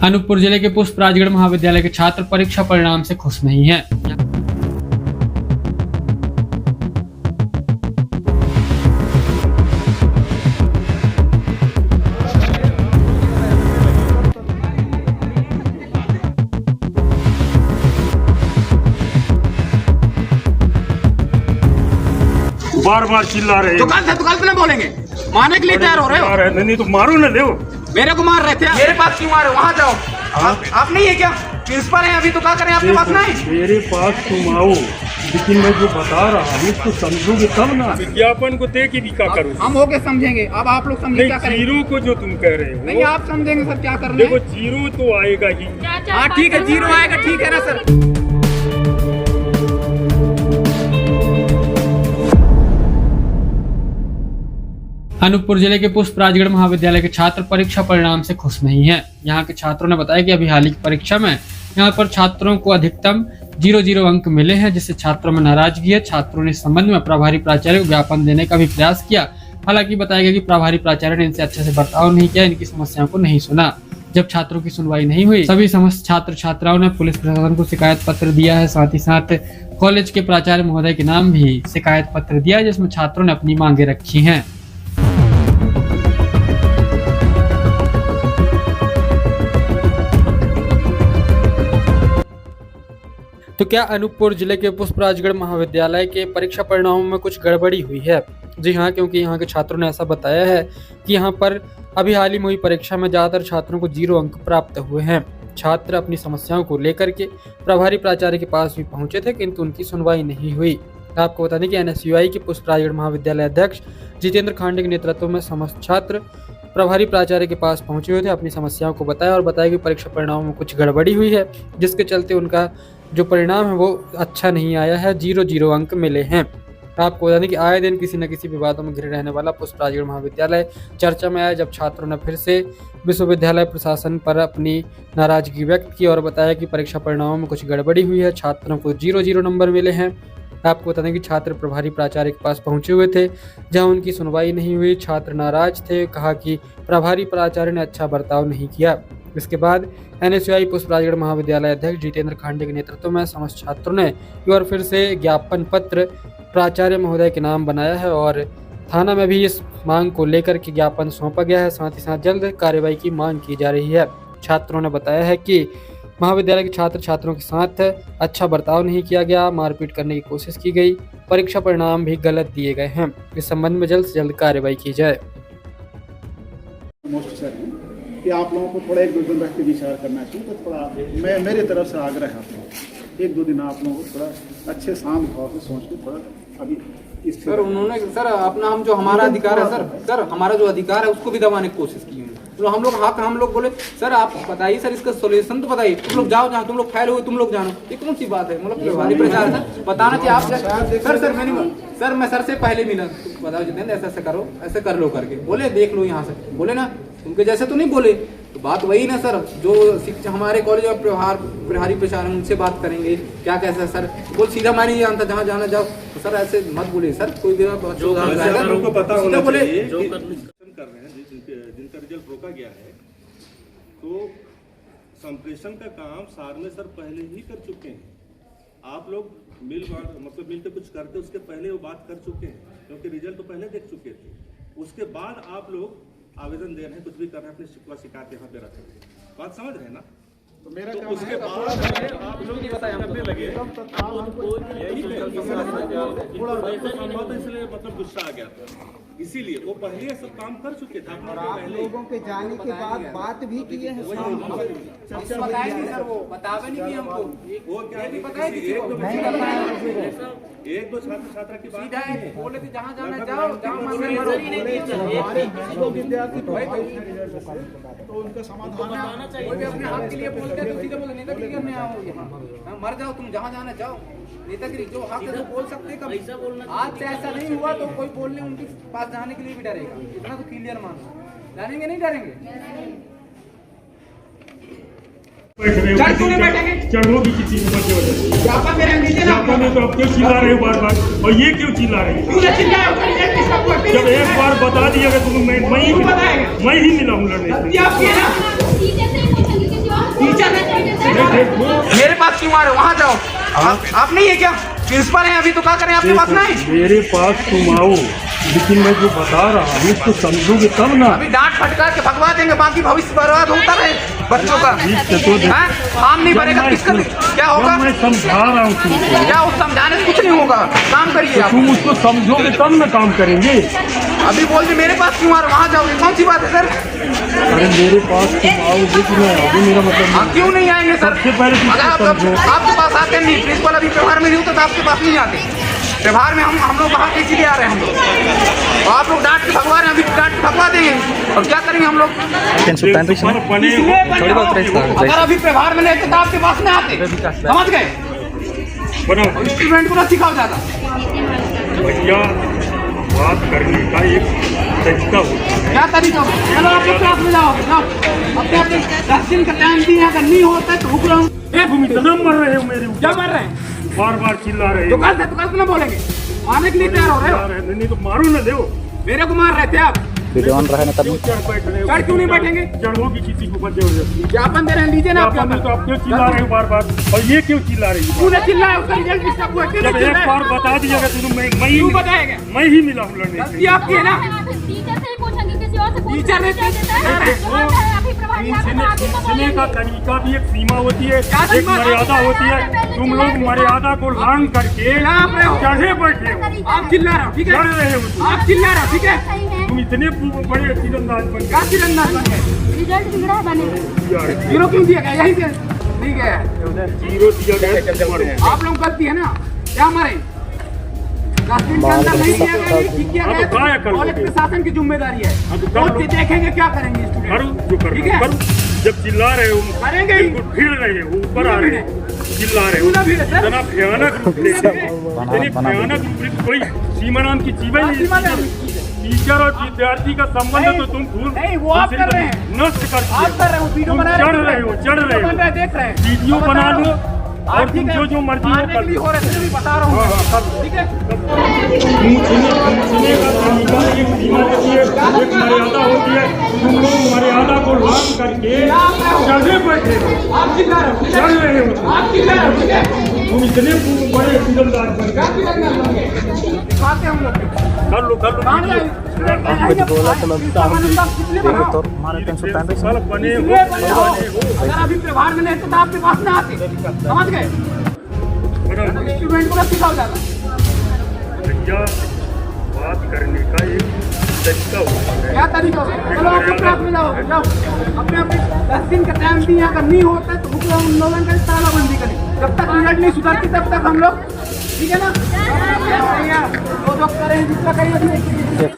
अनूपपुर जिले के पुष्पराजगढ़ महाविद्यालय के छात्र परीक्षा परिणाम से खुश नहीं हैं। बार बार चिल्ला रहे हैं। दुकान से ना बोलेंगे, मारने के लिए तैयार हो रहे हो। नहीं तो मारो ना, दो मेरे को मार रहे थे, मेरे पास क्यों मारे? वहाँ जाओ। आप नहीं है क्या? प्रिंसिपल है अभी, तो क्या करें? आपके पास नहीं? मेरे पास तुम आओ, लेकिन मैं जो बता रहा हूँ उसको समझोगे तब ना। विज्ञापन को दे के भी क्या करूँ? हम होके समझेंगे। अब आप लोग समझे क्या करें? जीरो को जो तुम कह रहे हो नहीं, आप समझेंगे सर क्या करना है। देखो जीरो तो आएगा ही। हाँ ठीक है, जीरो आएगा, ठीक है ना सर। अनूपपुर जिले के पुष्पराजगढ़ महाविद्यालय के छात्र परीक्षा परिणाम से खुश नहीं हैं। यहाँ के छात्रों ने बताया कि अभी हाल ही की परीक्षा में यहाँ पर छात्रों को अधिकतम 0 अंक मिले हैं, जिससे छात्रों में नाराजगी है। छात्रों ने इस संबंध में प्रभारी प्राचार्य को ज्ञापन देने का भी प्रयास किया। हालांकि बताया गया कि प्रभारी प्राचार्य ने इनसे अच्छे से बर्ताव नहीं किया, इनकी समस्याओं को नहीं सुना। जब छात्रों की सुनवाई नहीं हुई, सभी समस्त छात्र छात्राओं ने पुलिस प्रशासन को शिकायत पत्र दिया है। साथ ही साथ कॉलेज के प्राचार्य महोदय के नाम भी शिकायत पत्र दिया है, जिसमें छात्रों ने अपनी मांगे रखी हैं। तो क्या अनूपपुर जिले के पुष्पराजगढ़ महाविद्यालय के परीक्षा परिणामों में कुछ गड़बड़ी हुई है? जी हाँ, क्योंकि यहाँ के छात्रों ने ऐसा बताया है कि यहाँ पर अभी हाल ही में हुई परीक्षा में ज़्यादातर छात्रों को 0 अंक प्राप्त हुए हैं। छात्र अपनी समस्याओं को लेकर के प्रभारी प्राचार्य के पास भी पहुंचे थे, किंतु उनकी सुनवाई नहीं हुई। आपको बता दें कि NSUI के पुष्पराजगढ़ महाविद्यालय अध्यक्ष जितेंद्र खांडे के नेतृत्व में समस्त छात्र प्रभारी प्राचार्य के पास पहुंचे हुए थे, अपनी समस्याओं को बताया और बताया कि परीक्षा परिणामों में कुछ गड़बड़ी हुई है, जिसके चलते उनका जो परिणाम है वो अच्छा नहीं आया है। 0 अंक मिले हैं। आपको बता दें कि आए दिन किसी न किसी विवादों में घिरे रहने वाला पुष्पराजगढ़ महाविद्यालय चर्चा में आया, जब छात्रों ने फिर से विश्वविद्यालय प्रशासन पर अपनी नाराजगी व्यक्त की और बताया कि परीक्षा परिणामों में कुछ गड़बड़ी हुई है। छात्रों को 0 नंबर मिले हैं। आपको बता दें कि छात्र प्रभारी प्राचार्य के पास पहुंचे हुए थे, जहां उनकी सुनवाई नहीं हुई। छात्र नाराज थे, कहा कि प्रभारी प्राचार्य ने अच्छा बर्ताव नहीं किया। इसके बाद NSUI पुष्पराजगढ़ महाविद्यालय अध्यक्ष जितेंद्र खांडे के नेतृत्व में समस्त छात्रों ने एक बार फिर से ज्ञापन पत्र प्राचार्य महोदय के नाम बनाया है और थाना में भी इस मांग को लेकर के ज्ञापन सौंपा गया है। साथ ही साथ जल्द कार्रवाई की मांग की जा रही है। छात्रों ने बताया है कि महाविद्यालय के छात्र छात्रों के साथ अच्छा बर्ताव नहीं किया गया, मारपीट करने की कोशिश की गई, परीक्षा परिणाम भी गलत दिए गए हैं। इस संबंध में जल्द से जल्द कार्रवाई की जाए। कि आप लोगों को थोड़ा 1-2 दिन रख के विचार करना चाहिए। तो थोड़ा मेरे तरफ से आग्रह है, आप लोग 1-2 दिन आप लोगों को थोड़ा अच्छे शांत भाव से सोच के थोड़ा अभी सर उन्होंने सर अपना हम जो हमारा अधिकार है सर हमारा जो अधिकार है उसको भी दबाने की कोशिश की है। तो हम लोग बोले सर आप बताइए सर इसका सोल्यूशन तो बताइए। तुम लोग जाओ जहाँ तुम लोग फैल हुए तुम लोग जानो, ये कौन सी बात है? मतलब भारी प्रचार सर बताना चाहिए आप। सर मैं सर से पहले मिला, बताओ जितेंद्र ऐसा करो, ऐसे कर लो करके बोले, देख लो यहाँ से बोले ना, उनके जैसे तो नहीं बोले। तो बात वही ना सर, जो शिक्षा हमारे कॉलेज और प्रभारी प्रचार उनसे बात करेंगे क्या कैसा सर बोल, सीधा मैं नहीं जानता जहाँ जाना जाओ। तो सर ऐसे मत बोले सर, कोई भी बोले कर रहे हैं जिनका रिजल्ट रोका गया है, तो संप्रेषण का काम सार में सर पहले ही कर चुके हैं। आप लोग मिलकर कुछ करते उसके पहले वो बात कर चुके हैं, क्योंकि रिजल्ट तो पहले देख चुके थे। उसके बाद आप लोग आवेदन दे रहे हैं, कुछ भी कर रहे हैं, अपनी शिकवा शिकायत यहाँ पे रख रहे हैं। बात समझ रहे हैं ना? तो मेरा तो उसके बाद आप लोग ये करने लगे, इसलिए मतलब गुस्सा आ गया था। इसीलिए वो पहले सब काम कर चुके थे और आप लोगों के जाने के बाद बात भी की है। वो क्या एक दो छात्र छात्रा की बात बोले थे जहाँ जाना जाओ, तो उनका समाधान अपने हक के लिए बोलते हैं, सीधे बोले नेतागिरी करने आओ यहाँ, मर जाओ तुम, जहाँ जाना जाओ। नेतागिरी जो हक है तो बोल सकते हैं। कब आज से ऐसा नहीं हुआ तो कोई बोलने उनके पास जाने के लिए भी डरेगा, इतना तो क्लियर मानो। डरेंगे नहीं डरेंगे? चढ़ो भी किसी की वजह से जापा में तो अब क्यों चिल्ला रहे हो बार बार, और ये क्यों चिल्ला रहे हो? जब एक बार बता दिया कि तुम मैं ही मिला हूँ लड़ने। आप नहीं है क्या प्रिंसिपल है अभी तो क्या करें आपके पास ना है मेरे पास तुम आओ, लेकिन मैं जो बता रहा हूँ उसको समझोगे तब ना। अभी डांट फटकार के भगवा देंगे, बाकी भविष्य बर्बाद होता रहे बच्चों का। हाँ? काम नहीं बनेगा किसका क्या होगा? मैं समझा रहा हूँ तुमको, क्या उस समझाने से कुछ नहीं होगा, काम करिए आप। तुम उसको समझोगे तब ना काम करेंगे। अभी बोल दे मेरे पास क्यों आ रहे, वहाँ जाओगे, कौन सी बात है सर? अरे मेरे पास तुम आओगे कि मैं आओगे, मेरा मतलब आप क्यों नहीं आएंगे सर? सबसे पहले तुम अगर आप समझो। आपके पास आते नहीं, प्रिंसिपल अभी व्यवहार में नहीं होता तो आपके पास नहीं आते। व्यवहार में हम लोग बाहर किसी लिए आ रहे हैं हम लोग, और आप लोग डांट के भगवा रहे हैं, अभी डांट के भगवा देंगे और क्या करेंगे हम लोग? अगर अभी व्यवहार में नहीं थे तो आपके पास नहीं आते, समझ गए? स्टूडेंट को ना सिखाओ ज्यादा। भैया बात करने का एक तरीका होता है। क्या तरीका होगा? चलो आप लोग क्लास में जाओ, अपने अपने 10 दिन का टाइम दिया, अगर नहीं होता है तो रुक रहा हूँ। तुम इतना मर रहे हो मेरे क्या ऊपर, मर रहे हैं? बार बार चिल्ला रहे तो हो। कल से ना बोलेंगे, आने के लिए तैयार हो रहे हो? नहीं तो मारो ना दो। मेरे को मार रहे थे आप, क्यों चढ़ बैठ रहे हो? चढ़ क्यों नहीं बैठेंगे? चढ़ोगी किसी को बंदे हो जाती। क्या बंदे रहे, लीजिए ना आप। तो आप क्यों चिल्ला रहे हो बार बार, और ये क्यों चिल्ला रही हो? तूने चिल्लाया, उसका रिजल्ट डिस्टर्ब हुआ, क्यों जब नहीं एक बार चिल्लाया? बता दिया तो मैं क्यों बताएगा? मैं ही मिला हूँ लड़ने गलती के। आपकी है ना? टीचर से ही पूछेंगे, किसी और से पूछ टीचर ने पूछने का तरीका भी एक सीमा होती है, क्या एक सीमा? मर्यादा होती है। तुम लोग मर्यादा को लांघ करके आप रहे हो। चढ़े बैठे हो, आप चिल्ला रहे हो, ठीक है? चढ़ रहे हो तुम। हाँ। आप चिल्ला रहे हो, ठीक है? तुम इतने बड़े तीरंदाज बन क्या तिरंदाज बन गए? रिजल्ट बिगड़ा है बने। गए। जीरो क्यों दिया गया? यही से ठीक है, जीरो दिया गया। आप लोग गलती है ना, क्या हमारे 10 दिन के अंदर नहीं दिया गया, नहीं ठीक किया हाँ, तो क्या गया, करोगे? कॉलेज प्रशासन की जिम्मेदारी है। हाँ, तो कर वो लो। देखेंगे क्या करेंगे करो स्टूडेंट, जो ठीक करना है? करो। जब चिल्ला रहे हो, करेंगे ही। बिल्कुल भीड़ रहे हो, ऊपर आ रहे हो, चिल्ला रहे हो, क्यों ना भीड़ है, सर? इतना भयानक रूप ले इतनी भयानक रूप ले, कोई सीमा नाम की चीजें क्या सीमा नाम नहीं। की चीज़ है? टीचर और विद्यार्थी का संबंध है तो तुम भूल नहीं, वो आप कर रहे हैं। नष्ट कर दिए। आप कर रहे हो, वीडियो तुम बना चढ़ रहे हो, चढ़ रहे बन रहा है, हो, देख रहे हैं, वीडियो तो बना बता लो रहा हूँ। और आप ठीक तुम है, जो मर्जी हो मारने के कर लिए लो। हो रहे थे, मैं बता रहा हाँ, हाँ, कर हूँ, लो। ठीक है? पूछने का तरीका एक सीमा होती है, एक मर्यादा होती है। तुम लोग मर्यादा को लांघ करके चढ़े बैठे हो, आप चिल्ला रहे हो, ठीक चढ़ है? रहे हो। आप चिल्ला रहे हो, ठीक है? तुम इतने बड़े तीरंदाज बन क्या गए। तिरंदाज बन गए? दिखाते हैं हम लोग। कर लो कहाँ जाए? साल बने हो, इसलिए बने हो। अगर अभी व्यवहार में नहीं तो आपके पास ना आते, समझ गए? स्टूडेंट को ना सिखाओ ज्यादा। भैया बात करने का एक तरीका होता है। क्या तरीका होगा? चलो आप लोग क्लास में जाओ, जाओ अपने अपने 10 दिन का टाइम दिया, अगर नहीं होता है तो रुक रहा हूँ, लोगों का तालाबंदी करें, जब तक रिजल्ट नहीं सुधरती तब तक हम लोग, ठीक है ना? जो करें जितना करिए